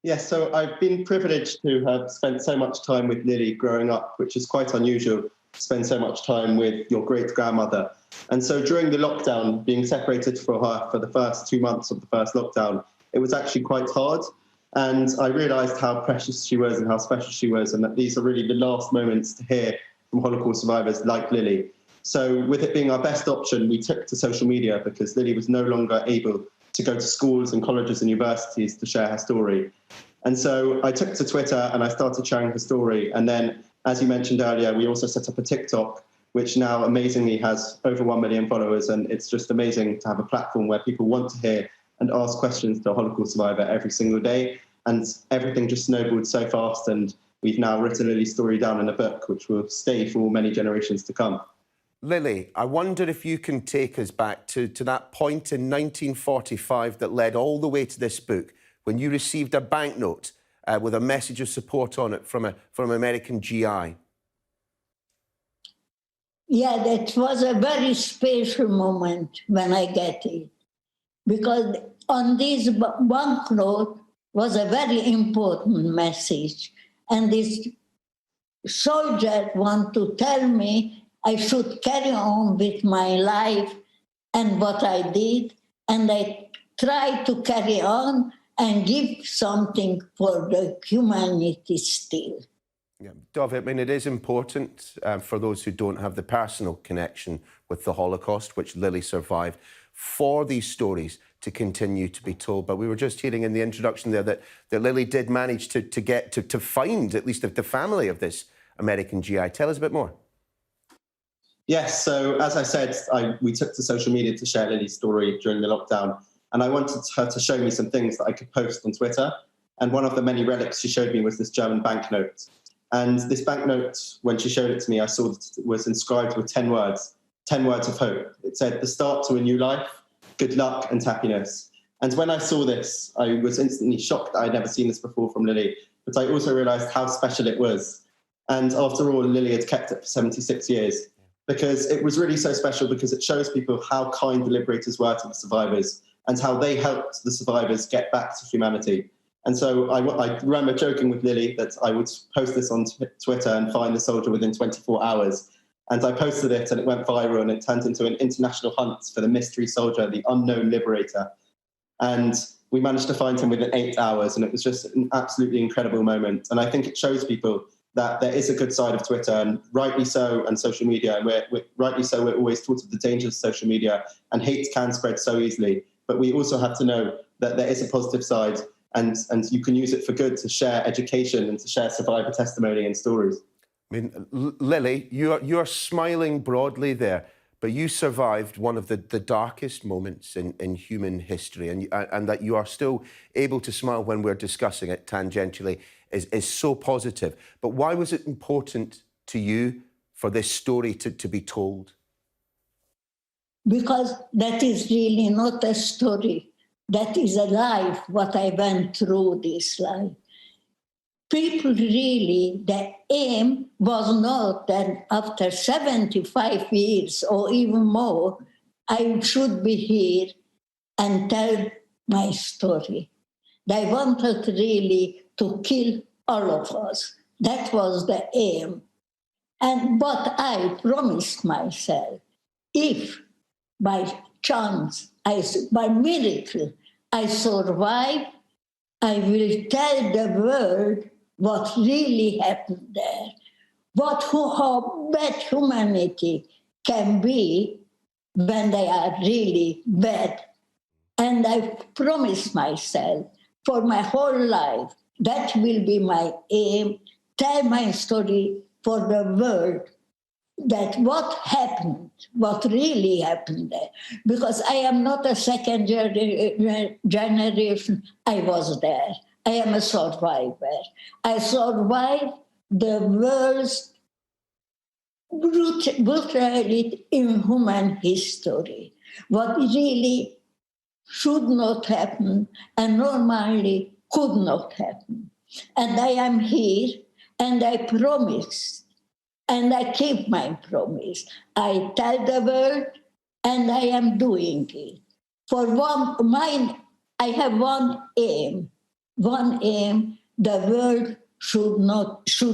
Yes, so I've been privileged to have spent so much time with Lily growing up, which is quite unusual to spend so much time with your great-grandmother. And so during the lockdown, being separated from her for the first 2 months of the first lockdown, it was actually quite hard. And I realised how precious she was and how special she was, and that these are really the last moments to hear from Holocaust survivors like Lily. So with it being our best option, we took to social media because Lily was no longer able to go to schools and colleges and universities to share her story. And so I took to Twitter and I started sharing her story. And then, as you mentioned earlier, we also set up a TikTok, which now amazingly has over 1 million followers. And it's just amazing to have a platform where people want to hear and ask questions to a Holocaust survivor every single day. And everything just snowballed so fast. And we've now written Lily's story down in a book, which will stay for many generations to come. Lily, I wonder if you can take us back to that point in 1945 that led all the way to this book, when you received a banknote with a message of support on it from an American GI. Yeah, that was a very special moment when I get it. Because on this banknote was a very important message. And this soldier wanted to tell me I should carry on with my life and what I did. And I tried to carry on and give something for the humanity still. Yeah, Dov, I mean, it is important for those who don't have the personal connection with the Holocaust, which Lily survived, for these stories to continue to be told. But we were just hearing in the introduction there that Lily did manage to find at least the family of this American GI. Tell us a bit more. Yes, so as I said, we took to social media to share Lily's story during the lockdown. And I wanted her to show me some things that I could post on Twitter. And one of the many relics she showed me was this German banknote. And this banknote, when she showed it to me, I saw that it was inscribed with 10 words of hope. It said, the start to a new life, good luck and happiness. And when I saw this, I was instantly shocked that I'd never seen this before from Lily. But I also realised how special it was. And after all, Lily had kept it for 76 years. Because it was really so special because it shows people how kind the liberators were to the survivors and how they helped the survivors get back to humanity. And so I remember joking with Lily that I would post this on Twitter and find the soldier within 24 hours. And I posted it and it went viral and it turned into an international hunt for the mystery soldier, the unknown liberator. And we managed to find him within 8 hours, and it was just an absolutely incredible moment. And I think it shows people that there is a good side of Twitter, and rightly so, and social media. And rightly so, we're always taught of the dangers of social media, and hate can spread so easily. But we also have to know that there is a positive side, and you can use it for good to share education and to share survivor testimony and stories. I mean, Lily, you're smiling broadly there, but you survived one of the darkest moments in human history, and that you are still able to smile when we're discussing it tangentially is so positive. But why was it important to you for this story to be told? Because that is really not a story. That is a life, what I went through this life. People really, the aim was not that after 75 years or even more, I should be here and tell my story. They wanted really to kill all of us. That was the aim. But I promised myself, if by chance, by miracle, I survive, I will tell the world what really happened there, how bad humanity can be when they are really bad. And I promised myself for my whole life, that will be my aim, tell my story for the world, that what happened, what really happened there. Because I am not a second generation, I was there. I am a survivor. I survived the world's brutality in human history. What really should not happen and normally could not happen. And I am here and I promise, and I keep my promise. I tell the world and I am doing it. I have one aim, one aim, the world should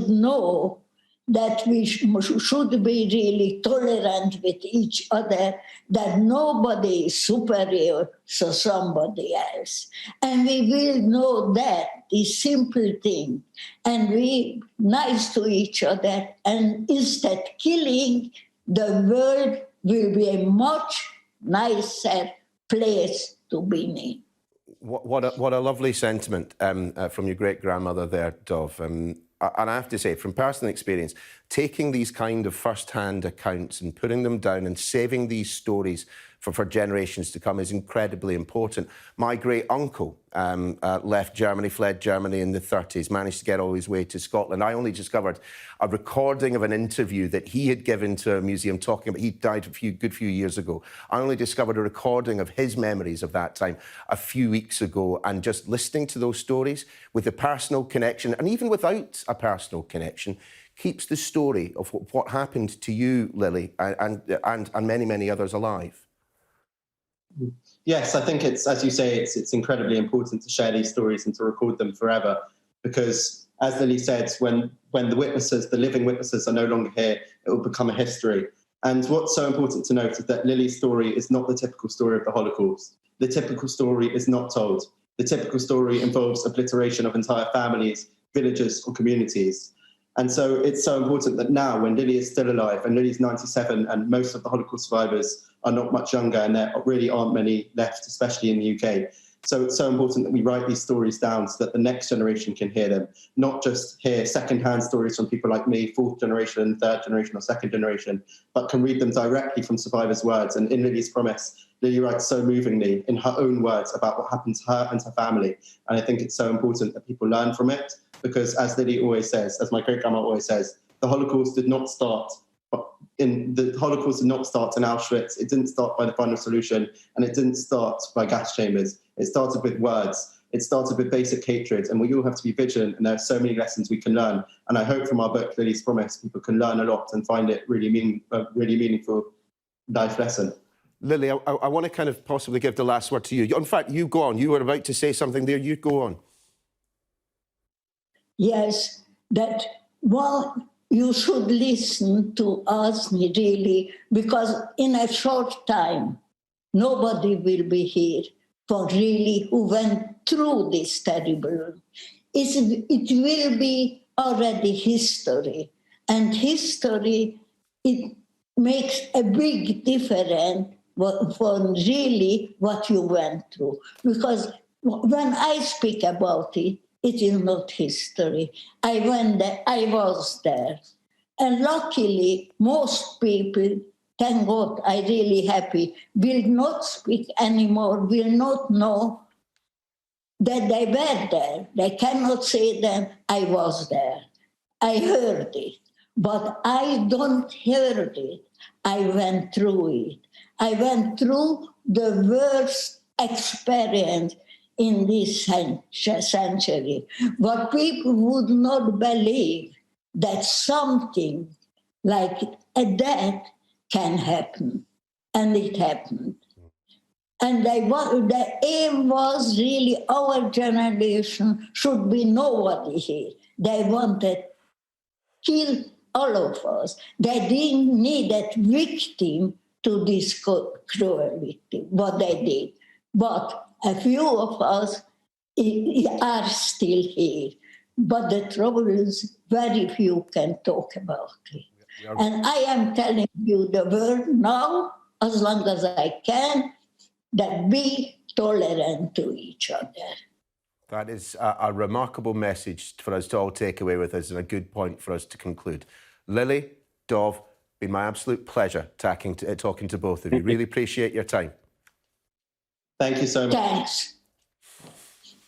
know that we should be really tolerant with each other, that nobody is superior to somebody else. And we will know that, the simple thing, and be nice to each other. And instead killing, the world will be a much nicer place to be in. What a lovely sentiment from your great-grandmother there, Dov. And I have to say, from personal experience, taking these kind of first-hand accounts and putting them down and saving these stories for generations to come is incredibly important. My great-uncle left Germany, fled Germany in the 30s, managed to get all his way to Scotland. I only discovered a recording of an interview that he had given to a museum talking about, he died a good few years ago. I only discovered a recording of his memories of that time a few weeks ago, and just listening to those stories with a personal connection, and even without a personal connection, keeps the story of what happened to you, Lily, and many, many others alive. Yes, I think it's, as you say, it's incredibly important to share these stories and to record them forever, because, as Lily said, when the witnesses, the living witnesses, are no longer here, it will become a history. And what's so important to note is that Lily's story is not the typical story of the Holocaust. The typical story is not told. The typical story involves obliteration of entire families, villages, or communities. And so it's so important that now, when Lily is still alive, and Lily's 97, and most of the Holocaust survivors are not much younger, and there really aren't many left, especially in the UK. So it's so important that we write these stories down so that the next generation can hear them, not just hear second-hand stories from people like me, fourth generation, third generation, or second generation, but can read them directly from survivors' words. And in Lily's promise, Lily writes so movingly in her own words about what happened to her and her family. And I think it's so important that people learn from it, because as Lily always says, as my great-grandma always says, the Holocaust did not start in Auschwitz. It didn't start by the final solution, and it didn't start by gas chambers. It started with words. It started with basic hatred, and we all have to be vigilant, and there are so many lessons we can learn. And I hope from our book, Lily's Promise, people can learn a lot and find it really meaningful life lesson. Lily, I want to kind of possibly give the last word to you. In fact, you go on. You were about to say something there. You go on. Yes, that one, you should listen to us really, because in a short time, nobody will be here for really who went through this terrible. It will be already history, and history, it makes a big difference for really what you went through. Because when I speak about it, it is not history. I went there, I was there. And luckily, most people, thank God, I'm really happy, will not speak anymore, will not know that they were there. They cannot say that I was there. I heard it, but I don't heard it. I went through it. I went through the worst experience in this century, but people would not believe that something like that can happen, and it happened. And the aim was really our generation should be nobody here. They wanted to kill all of us. They didn't need that victim to this cruelty, what they did. But a few of us are still here. But the trouble is very few can talk about it. And I am telling you the word now, as long as I can, that be tolerant to each other. That is a remarkable message for us to all take away with us, and a good point for us to conclude. Lily, Dov, been my absolute pleasure talking to both of you. Really appreciate your time. Thank you so much. Thanks.